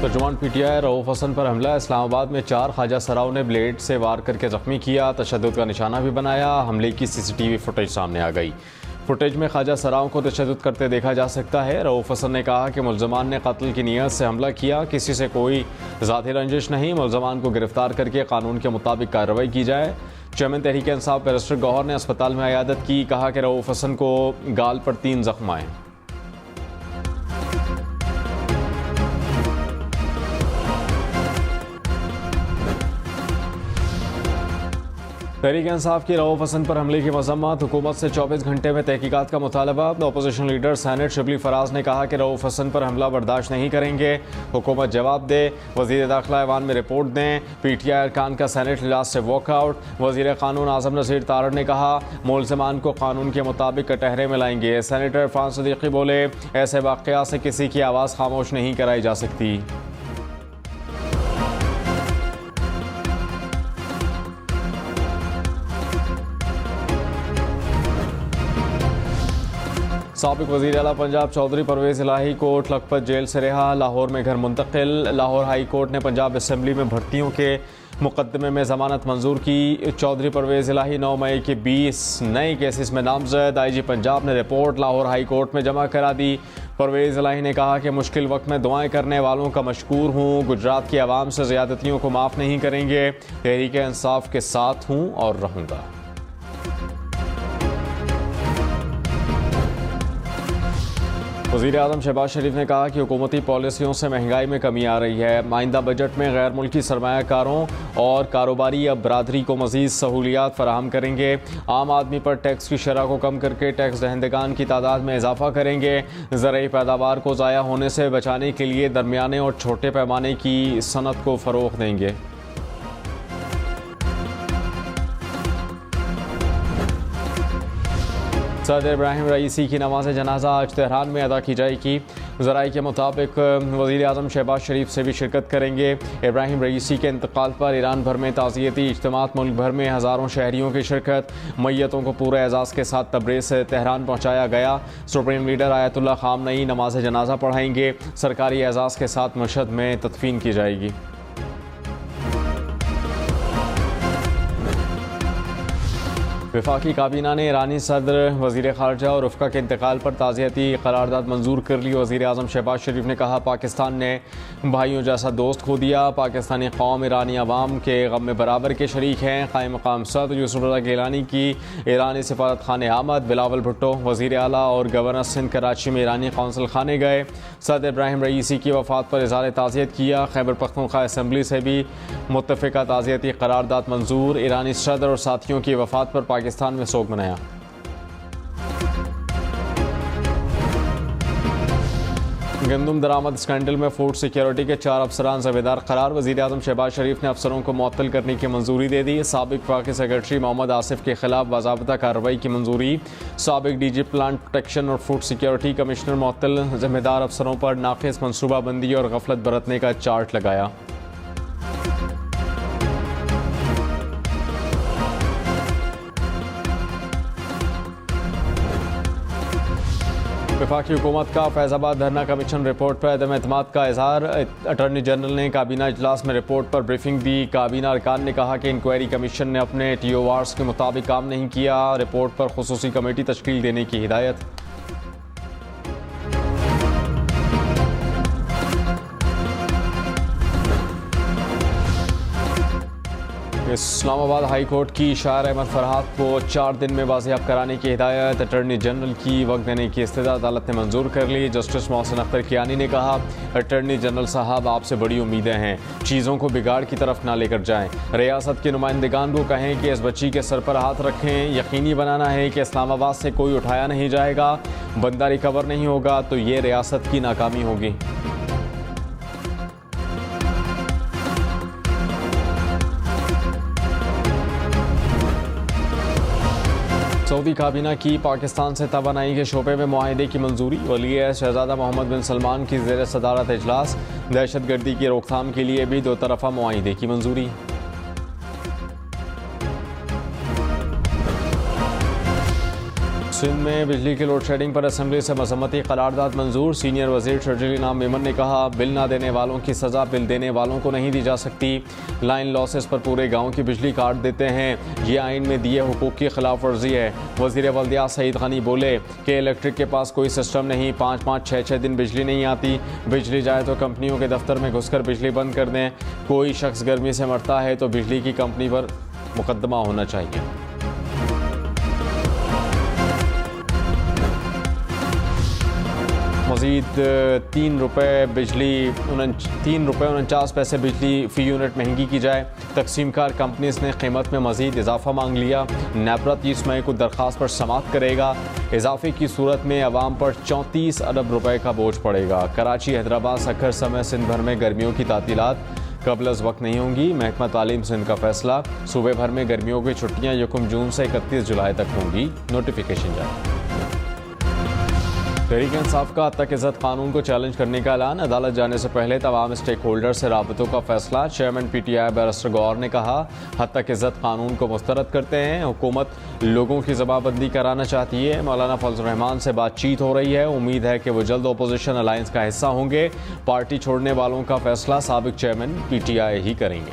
तर्जुमान PTI Rauf Hasan पर हमला। इस्लामाबाद में 4 ख्वाजा सराओं ने ब्लेड से वार करके जख्मी किया, तशद्दुद का निशाना भी बनाया। हमले की CCTV फुटेज सामने आ गई। फुटेज में ख्वाजा सराओं को तशद्दुद करते देखा जा सकता है। रऊफ हसन ने कहा कि मुल्ज़मान ने कत्ल की नीयत से हमला किया, किसी से कोई ज़ाती रंजिश नहीं। मुल्ज़मान को गिरफ्तार करके कानून के मुताबिक कार्रवाई की जाए। चेयरमैन तहरीक इंसाफ बैरिस्टर गौहर ने अस्पताल में इयादत की। कहा कि रऊफ हसन को गाल पर 3 जख्म आए। तहरीक इंसाफ की रऊफ हसन पर हमले की मजम्मत। हुकूमत से 24 घंटे में तहकीकात का मुतालबा। Opposition leader senate Shibli Faraz ने कहा कि रऊफ हसन पर हमला बर्दाश्त नहीं करेंगे। हुकूमत जवाब दे, वज़ीर दाखिला ऐवान में रिपोर्ट दें। PTI अरकान का सेनेट इजलास से वॉकआउट। वज़ीर कानून आज़म नज़ीर तारड़ ने कहा मुल्ज़मान को कानून के मुताबिक कटहरे में लाएंगे। सेनेटर इरफान सिद्दीकी बोले ऐसे वाक़यात से किसी की आवाज़ खामोश नहीं कराई जा सकती। साबिक वज़ीर आला पंजाब चौधरी परवेज़ इलाही कोट लखपत जेल से रिहा, लाहौर में घर मुंतकिल। लाहौर हाई कोर्ट ने पंजाब असम्बली में भर्तियों के मुकदमे में ज़मानत मंजूर की। चौधरी परवेज़ इलाही 9 मई के 20 नए केसेस में नामजद। IG पंजाब ने रिपोर्ट लाहौर हाई कोर्ट में जमा करा दी। परवेज़ इलाही ने कहा कि मुश्किल वक्त में दुआएं करने वालों का मशकूर हूँ। गुजरात की आवाम से ज़्यादतियों को माफ़ नहीं करेंगे। तहरीक इंसाफ के साथ हूँ और रहूँगा। वज़ीर आज़म शहबाज शरीफ ने कहा कि हुकूमती पॉलिसियों से महंगाई में कमी आ रही है। आइंदा बजट में गैर मुल्की सरमायाकारों और कारोबारी अब बरादरी को मज़ीद सहूलियात फराहम करेंगे। आम आदमी पर टैक्स की शरह को कम करके टैक्स दहंदगान की तादाद में इजाफा करेंगे। ज़राई पैदावार को ज़ाया होने से बचाने के लिए दरमियाने और छोटे पैमाने की सनत को फ़रोग़ देंगे। सदर इब्राहिम रईसी की नमाज जनाजा आज तेहरान में अदा की जाएगी। ज़राए के मुताबिक वज़ीर आज़म शहबाज शरीफ से भी शिरकत करेंगे। इब्राहिम रईसी के इंतकाल पर ईरान भर में ताज़ियती इज्तिमात, मुल्क भर में हज़ारों शहरियों की शिरकत। मैयतों को पूरे एजाज़ के साथ तबरेज़ से तेहरान पहुँचाया गया। सुप्रीम लीडर आयतुल्लाह ख़ामनई नमाज जनाजा पढ़ाएंगे। सरकारी एजाज़ के साथ मशहद में तदफीन की जाएगी। वफाकी काबीना ने ईरानी सदर, वज़ीर ख़ारजा और रफ़्का के इंतकाल पर ताज़ियती करारदाद मंजूर कर ली। वज़ीर आज़म शहबाज शरीफ ने कहा पाकिस्तान ने भाइयों जैसा दोस्त खो दिया। पाकिस्तानी कौम ईरानी अवाम के गम में बराबर के शरीक हैं। क़ाइम मक़ाम सदर यूसुफ रज़ा गिलानी की ईरानी सफारत खाने आमद। बिलावल भुट्टो वज़ीर आला और गवर्नर सिंध कराची में ईरानी कौंसल खाने गए। सदर इब्राहिम रईसी की वफ़ात पर इज़हार ताज़ियत किया। खैबर पख्तूनख्वा असम्बली से भी मुत्तफ़िका ताज़ियती करारदाद मंजूर। ईरानी सदर और साथियों की वफ़ात पर पाकिस्तान में शोक मनाया। गंदम दरामद स्कैंडल में फूड सिक्योरिटी के 4 अफसरान ज़िम्मेदार करार। वज़ीर आज़म शहबाज शरीफ ने अफसरों को मुअत्तल करने की मंजूरी दे दी। साबिक वफाकी सेक्रेटरी मोहम्मद आसिफ के खिलाफ बाज़ाब्ता कार्रवाई की मंजूरी। साबिक DG प्लांट प्रोटेक्शन और फूड सिक्योरिटी कमिश्नर मुअत्तल। ज़िम्मेदार अफसरों पर नाक़िस मनसूबाबंदी और गफलत बरतने का चार्ट लगाया। वफाकी हुकूमत का फैज़ाबाद धरना कमीशन रिपोर्ट पर अदम एतमाद का इजहार। अटॉर्नी जनरल ने काबीना इजलास में रिपोर्ट पर ब्रीफिंग दी। काबीना अरकान ने कहा कि इंक्वायरी कमीशन ने अपने TORs के मुताबिक काम नहीं किया। रिपोर्ट पर खुसूसी कमेटी तश्कील देने की हिदायत। इस्लामाबाद हाई कोर्ट की शायर अहमद फरहाद को 4 दिन में बाजियाब कराने की हिदायत। अटॉर्नी जनरल की वक्त देने की इस्तदा अदालत ने मंजूर कर ली। जस्टिस मोहसिन अख्तर कियानी ने कहा अटॉर्नी जनरल साहब आपसे बड़ी उम्मीदें हैं, चीज़ों को बिगाड़ की तरफ ना लेकर जाएं। रियासत के नुमाइंदगान को कहें कि इस बच्ची के सर पर हाथ रखें। यकीनी बनाना है कि इस्लामाबाद से कोई उठाया नहीं जाएगा। बंदा रिकवर नहीं होगा तो ये रियासत की नाकामी होगी। सऊदी काबीना की पाकिस्तान से तवानाई के शोबे में मुआहिदे की मंजूरी। वली शहजादा मोहम्मद बिन सलमान की ज़ेर सदारत इजलास। दहशतगर्दी की रोकथाम के लिए भी 2 तरफ़ा मुआहिदे की मंजूरी। सिंध में बिजली की लोड शेडिंग पर असम्बली से मजम्मती करारदाद मंजूर। सीनियर वजीर ट्रेजरी इनाम मेमन ने कहा, बिल ना देने वालों की सज़ा बिल देने वालों को नहीं दी जा सकती। लाइन लॉसेस पर पूरे गाँव की बिजली काट देते हैं, ये आइन में दिए हुकूक की खिलाफ वर्जी है। वजीर बल्दियात सईद गनी बोले कि इलेक्ट्रिक के पास कोई सिस्टम नहीं, 5-5, 6-6 दिन बिजली नहीं आती। बिजली जाए तो कंपनियों के दफ्तर में घुसकर बिजली बंद कर दें। कोई शख्स गर्मी से मरता है तो बिजली की कंपनी पर मुकदमा होना चाहिए। मज़ीद ₹3.49 बिजली फ़ी यूनिट महंगी की जाए। तकसीमकार कंपनीज ने कीमत में मज़ीद इजाफा मांग लिया। नेपरा 30 मई को दरख्वास्त पर समाअत करेगा। इजाफे की सूरत में अवाम पर 34 अरब रुपए का बोझ पड़ेगा। कराची, हैदराबाद, सखर समेत सिंध भर में गर्मियों की तातीलात कबल अज़ वक्त नहीं होंगी। महकमा तालीम सिंध का फैसला, सूबे भर में गर्मियों की छुट्टियाँ 1 जून से 31 जुलाई तक होंगी। नोटिफिकेशन जारी। तहरीक इंसाफ का हद तक इज़्ज़त कानून को चैलेंज करने का ऐलान। अदालत जाने से पहले तमाम स्टेक होल्डर से राबतों का फैसला। चेयरमैन PTI बैरिस्टर गौहर ने कहा, हद तक इज़्ज़त कानून को मुस्तरद करते हैं। हुकूमत लोगों की जमाबंदी कराना चाहती है। मौलाना फजल रहमान से बातचीत हो रही है। उम्मीद है कि वो जल्द अपोजिशन अलायंस का हिस्सा होंगे। पार्टी छोड़ने वालों का फैसला साबिक चेयरमैन PTI ही करेंगे।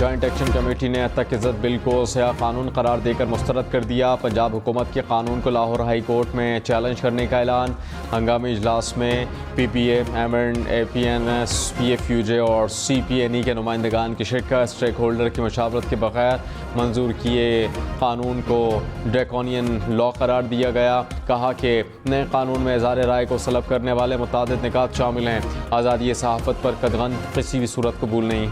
जॉइंट एक्शन कमेटी ने हद तक इज़्ज़त बिल को सया कानून करार देकर मुस्तरद कर दिया। पंजाब हुकूमत के कानून को लाहौर हाई कोर्ट में चैलेंज करने का ऐलान। हंगामी इजलास में PPA, MN, APNS, PFUJ और CPNE के नुमाइंदगान की शिरकत। स्टेक होल्डर की मशावरत के बगैर मंजूर किए कानून को ड्रैकोनियन लॉ करार दिया गया। कहा कि नए कानून में इज़हार राय को सलब करने वाले मुतादिद निकात शामिल हैं। आज़ादी सहाफ़त पर कदगन किसी भी सूरत कबूल नहीं।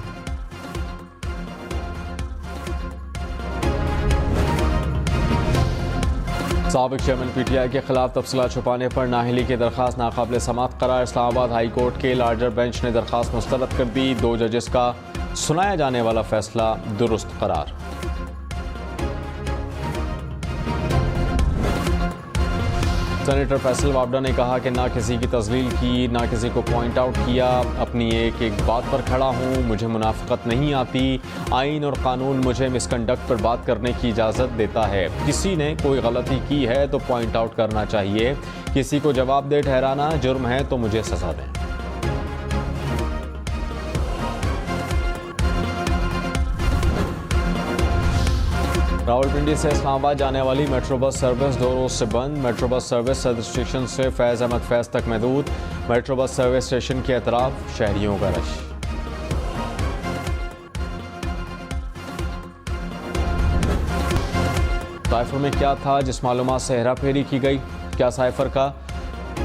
साबिक चेयरमैन PTI के खिलाफ तफसीलात छुपाने पर नाअहली की दरख्वास्त नाकाबिल समाअत करार। इस्लामाबाद हाई कोर्ट के लार्जर बेंच ने दरख्वास्त मुस्तरद कर दी। 2 जजेस का सुनाया जाने वाला फैसला दुरुस्त करार। सेनेटर फैसल वाबडा ने कहा कि ना किसी की तजलील की, ना किसी को पॉइंट आउट किया। अपनी एक बात पर खड़ा हूँ, मुझे मुनाफिकत नहीं आती। आइन और कानून मुझे मिसकंडक्ट पर बात करने की इजाज़त देता है। किसी ने कोई गलती की है तो पॉइंट आउट करना चाहिए। किसी को जवाबदेह ठहराना जुर्म है तो मुझे सज़ा दें। रावलपिंडी से इस्लामाबाद जाने वाली मेट्रो बस सर्विस 2 रोज से बंद। मेट्रो बस सर्विस सदर स्टेशन से फैज़ अहमद फैज़ तक महदूद। मेट्रो बस सर्विस स्टेशन के अतराफ शहरियों का रश। साइफर में क्या था जिस मालूमात से हेरा फेरी की गई? क्या साइफर का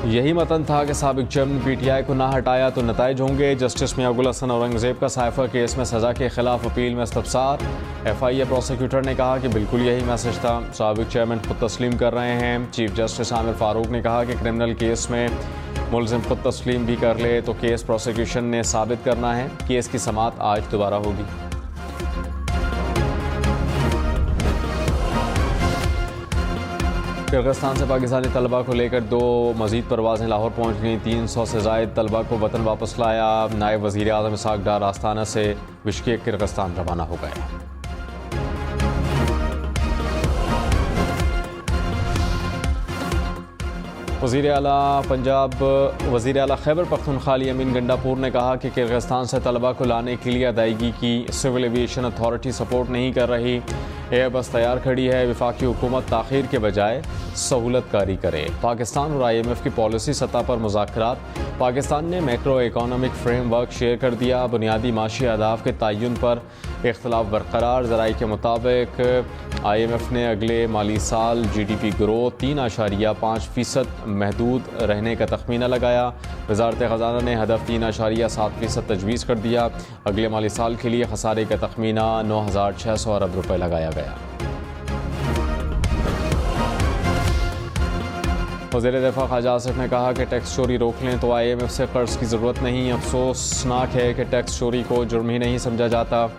यही मतन था कि साबिक चेयरमैन PTI को ना हटाया तो नताइज होंगे? जस्टिस मियागुल हसन औरंगजेब का साइफर केस में सज़ा के खिलाफ अपील में इस्तफसार। FIA प्रोसिक्यूटर ने कहा कि बिल्कुल यही मैसेज था। साबिक चेयरमैन खुद तस्लीम कर रहे हैं। चीफ जस्टिस आमिर फारूक ने कहा कि क्रिमिनल केस में मुलजिम खुद तस्लीम भी कर ले तो केस प्रोसिक्यूशन ने साबित करना है। केस की समाअत आज दोबारा होगी। किर्गिस्तान से पाकिस्तानी तलबा को लेकर 2 मज़ीद परवाज़ें लाहौर पहुँच गईं। 300 से ज़ायद तलबा को वतन वापस लाया। नायब वज़ीर आज़म इसहाक डार आस्ताना से बिश्केक किर्गिस्तान रवाना हो गए। वज़ीर आला पंजाब वज़ीर आला खैबर पख्तूनख्वा अली अमीन गंडापुर ने कहा कि किर्गिस्तान से तलबा को लाने के लिए अदायगी की सिविल एविएशन अथॉरिटी सपोर्ट नहीं कर रही। एयरबस तैयार खड़ी है। वफाकी हुकूमत ताख़ीर के बजाय सहूलत कारी करे। पाकिस्तान और IMF की पॉलिसी सतह पर मुज़ाकरात। पाकिस्तान ने मैक्रो इकोनॉमिक फ्रेमवर्क शेयर कर दिया। बुनियादी माशी अहदाफ के तयन पर इख्तलाफ बरकरार। ज़राई के मुताबिक IMF ने अगले माली साल GDP ग्रोथ 3.5% महदूद रहने का तखमीना लगाया। वज़ारत ख़ज़ाना ने हदफ 3.7% तजवीज़ कर दिया। अगले माली साल के लिए खसारे का तखमीना 9,600 अरब रुपये लगाया गया। वज़ीर दिफ़ा ख्वाजा आसिफ ने कहा कि टैक्स चोरी रोक लें तो IMF से कर्ज की ज़रूरत नहीं। अफसोसनाक है कि टैक्स चोरी को जुर्म ही नहीं समझा जाता।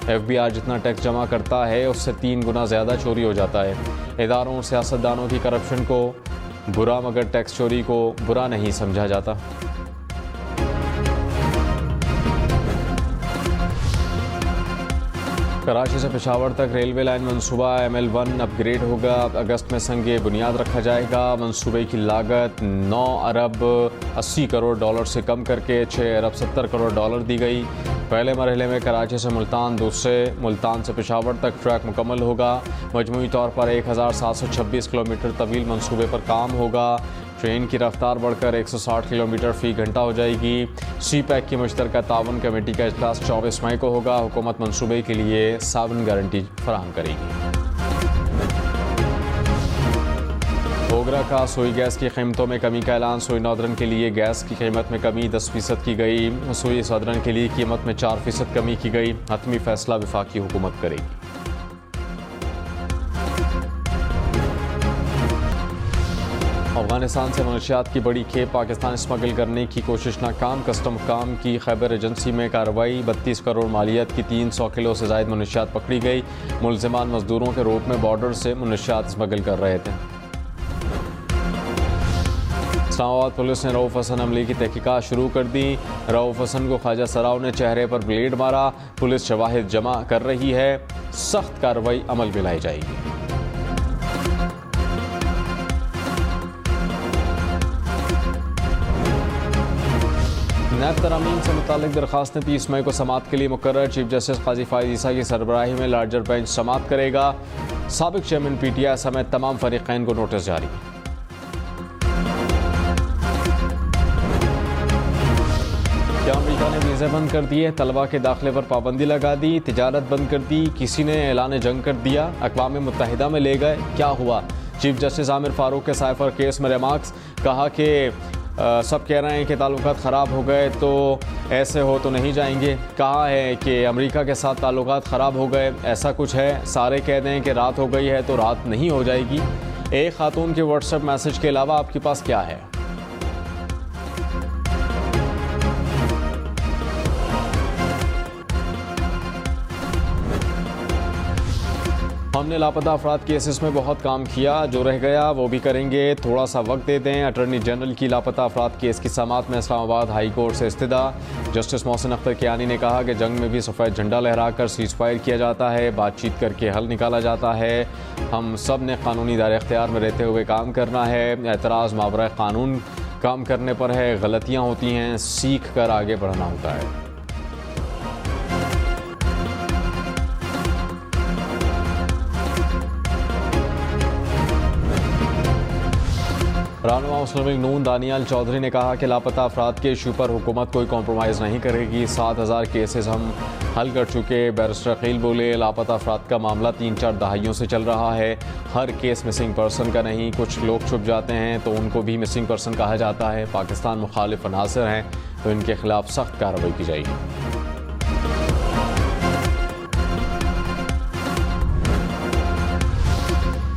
FBI जितना टैक्स जमा करता है उससे 3 गुना ज़्यादा चोरी हो जाता है। इदारों और सियासतदानों की करप्शन को बुरा मगर टैक्स चोरी को बुरा नहीं समझा जाता। कराची से पेशावर तक रेलवे लाइन मंसूबा ML1 अपग्रेड होगा। अगस्त में संगे बुनियाद रखा जाएगा। मंसूबे की लागत 9 अरब 80 करोड़ डॉलर से कम करके 6 अरब 70 करोड़ डॉलर दी गई। पहले मरहले में कराची से मुल्तान, दूसरे मुल्तान से पेशावर तक ट्रैक मुकम्मल होगा। मजमूई तौर पर 1726 किलोमीटर तवील मंसूबे पर काम होगा। ट्रेन की रफ्तार बढ़कर 160 किलोमीटर फ़ी घंटा हो जाएगी। CPEC की मुश्तरका ताउन कमेटी का इजलास 24 मई को होगा। हुकूमत मंसूबे के लिए 7 गारंटी फराहम करेगी। ओगरा का सोई गैस की कीमतों में कमी का ऐलान। सोई नॉर्दर्न के लिए गैस की कीमत में कमी 10% की गई। सोई सदरन के लिए कीमत में 4% कमी की गई। हतमी फैसला वफाकी हुकूमत करेगी। अफगानिस्तान से मनशियात की बड़ी खेप पाकिस्तान स्मगल करने की कोशिश नाकाम। कस्टम काम की खैबर एजेंसी में कार्रवाई। 32 करोड़ मालियत की 300 किलो से ज़ायद मनशियात पकड़ी गई। मुलजिमान मजदूरों के रूप में बॉर्डर से मनशियात स्मगल कर रहे थे। इस्लामाबाद पुलिस ने रऊफ हसन हमले की तहकीकात शुरू कर दी। रऊफ हसन को ख्वाजा सराव ने चेहरे पर ब्लेड मारा। पुलिस शवाहिद जमा कर रही है। सख्त कार्रवाई अमल में लाई जाएगी। नैब तरामीम से मुतालिक दरखास्तें 30 मई को समाअत के लिए मुकर्रर। चीफ जस्टिस काजी फायद ईसा की सरबराही में लार्जर बेंच समाअत करेगा। साबिक चेयरमैन PTI समेत तमाम फरीक़ैन को नोटिस जारी। क्या अमरीका ने वीज़े बंद कर दिए? तलबा के दाखिले पर पाबंदी लगा दी। तिजारत बंद कर दी। किसी ने ऐलान जंग कर दिया। अक़वाम मुत्तहिदा में ले गए। क्या हुआ? चीफ जस्टिस आमिर फारूक के साइफर केस में रिमार्क्स। कहा कि सब कह रहे हैं कि ताल्लुकात ख़राब हो गए तो ऐसे हो तो नहीं जाएंगे। कहा है कि अमेरिका के साथ ताल्लुकात ख़राब हो गए, ऐसा कुछ है। सारे कह दें कि रात हो गई है तो रात नहीं हो जाएगी। एक खातून के व्हाट्सएप मैसेज के अलावा आपके पास क्या है? हमने लापता अफराद केसेस में बहुत काम किया, जो रह गया वो भी करेंगे, थोड़ा सा वक्त दे दें। अटॉर्नी जनरल की लापता अफराद केस की समाअत में इस्लामाबाद हाई कोर्ट से इस्तदा। जस्टिस मोहसिन अख्तर कियानी ने कहा कि जंग में भी सफ़ेद झंडा लहराकर सीज़ फायर किया जाता है, बातचीत करके हल निकाला जाता है। हम सब ने कानूनी दायरे इख्तियार में रहते हुए काम करना है। एतराज़ मावरा कानून काम करने पर है। गलतियाँ होती हैं, सीख कर आगे बढ़ना होता है। रहनुमा मुस्लिम लीग नून दानियाल चौधरी ने कहा कि लापता अफराद के इशू पर हुकूमत कोई कॉम्प्रोमाइज़ नहीं करेगी। 7000 केसेस हम हल कर चुके। बैरिस्टर अकील बोले, लापता अफराद का मामला 3-4 दहाइयों से चल रहा है। हर केस मिसिंग पर्सन का नहीं, कुछ लोग छुप जाते हैं तो उनको भी मिसिंग पर्सन कहा जाता है। पाकिस्तान मुखालिफ अनासर हैं तो इनके खिलाफ सख्त कार्रवाई की जाएगी।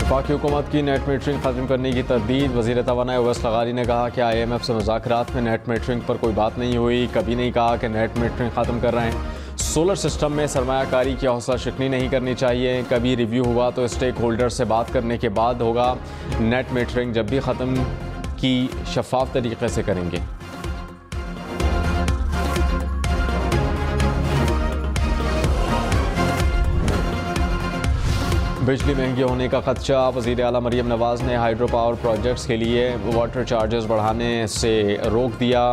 वफाकी हुकूमत की नेट मीटरिंग ख़त्म करने की तरदीद। वज़ीर तवानाई ओवैस लगारी ने कहा कि IMF से मुज़ाकरात में नेट मीटरिंग पर कोई बात नहीं हुई। कभी नहीं कहा कि नेट मीटरिंग ख़त्म कर रहे हैं। सोलर सिस्टम में सरमायाकारी की हौसला शिकनी नहीं करनी चाहिए। कभी रिव्यू हुआ तो स्टेक होल्डर से बात करने के बाद होगा। नेट मीटरिंग जब भी ख़त्म की शफाफ तरीके से करेंगे। बिजली महंगी होने का खदशा। वज़ीर आला मरीम नवाज़ ने हाइड्रो पावर प्रोजेक्ट्स के लिए वाटर चार्जेस बढ़ाने से रोक दिया।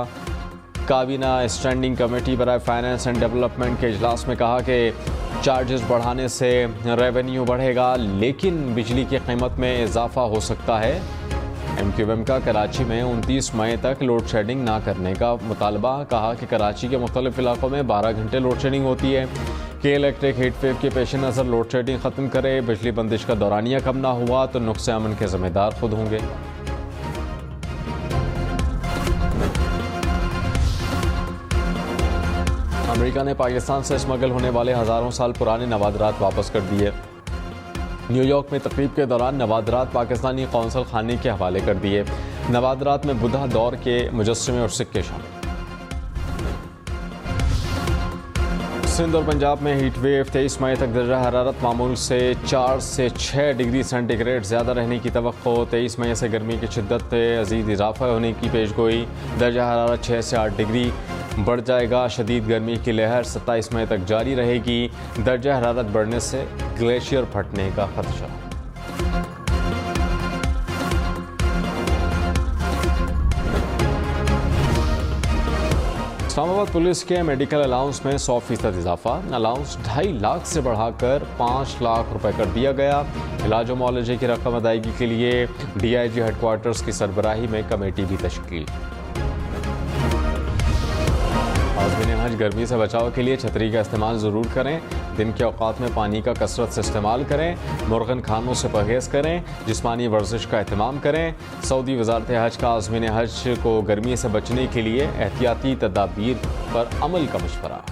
काबीना स्टैंडिंग कमेटी बराए फाइनेंस एंड डेवलपमेंट के इजलास में कहा कि चार्जेस बढ़ाने से रेवेन्यू बढ़ेगा, लेकिन बिजली की कीमत में इजाफा हो सकता है। MQM का कराची में 29 मई तक लोड शेडिंग ना करने का मुतालबा। कहा कि कराची के मुख्तलिफ इलाकों में 12 घंटे लोड शेडिंग होती है। कि इलेक्ट्रिक हीट वेव के पेश नज़र लोड शेडिंग ख़त्म करे। बिजली बंदिश का दौरानिया कम ना हुआ तो नुक्से अमन के ज़िम्मेदार खुद होंगे। अमेरिका ने पाकिस्तान से स्मगल होने वाले हज़ारों साल पुराने नवादरात वापस कर दिए। न्यूयॉर्क में तकरीब के दौरान नवादरात पाकिस्तानी कौंसल खाने के हवाले कर दिए। नवादरात में बुद्धा दौर के मुजस्समे और सिक्के शामिल। सिंध और पंजाब में हीट वेव। 23 मई तक दर्जा हरारत मामूल से 4 से 6 डिग्री सेंटीग्रेड ज़्यादा रहने की तवक्को। 23 मई से गर्मी की शिद्दत में अजीज इजाफा होने की पेशगोई। दर्जा हरारत 6 से 8 डिग्री बढ़ जाएगा। शदीद गर्मी की लहर 27 मई तक जारी रहेगी। दर्जा हरारत बढ़ने से ग्लेशियर फटने का खदशा। इस्लामाबाद पुलिस के मेडिकल अलाउंस में 100% इजाफा। अलाउंस 2.5 लाख से बढ़ाकर 5 लाख रुपए कर दिया गया। इलाज और मुआलजे की रकम अदायगी के लिए DIG हेडक्वार्टर्स की सरबराही में कमेटी भी तश्कील। आज़मीन हज गर्मी से बचाव के लिए छतरी का इस्तेमाल ज़रूर करें। दिन के औकात में पानी का कसरत से इस्तेमाल करें। मुर्गन खानों से परहेज़ करें। जिस्मानी वर्जिश का एहतमाम करें। सऊदी वज़ारत हज का आज़मीन हज को गर्मी से बचने के लिए एहतियाती तदाबीर पर अमल का मशवरा।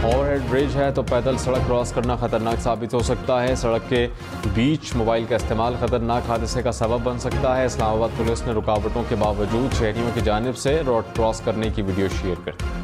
ओवरहेड ब्रिज है तो पैदल सड़क क्रॉस करना खतरनाक साबित हो सकता है। सड़क के बीच मोबाइल का इस्तेमाल खतरनाक हादसे का सबब बन सकता है। इस्लामाबाद पुलिस ने रुकावटों के बावजूद शहरियों की जानिब से रोड क्रॉस करने की वीडियो शेयर कर दी।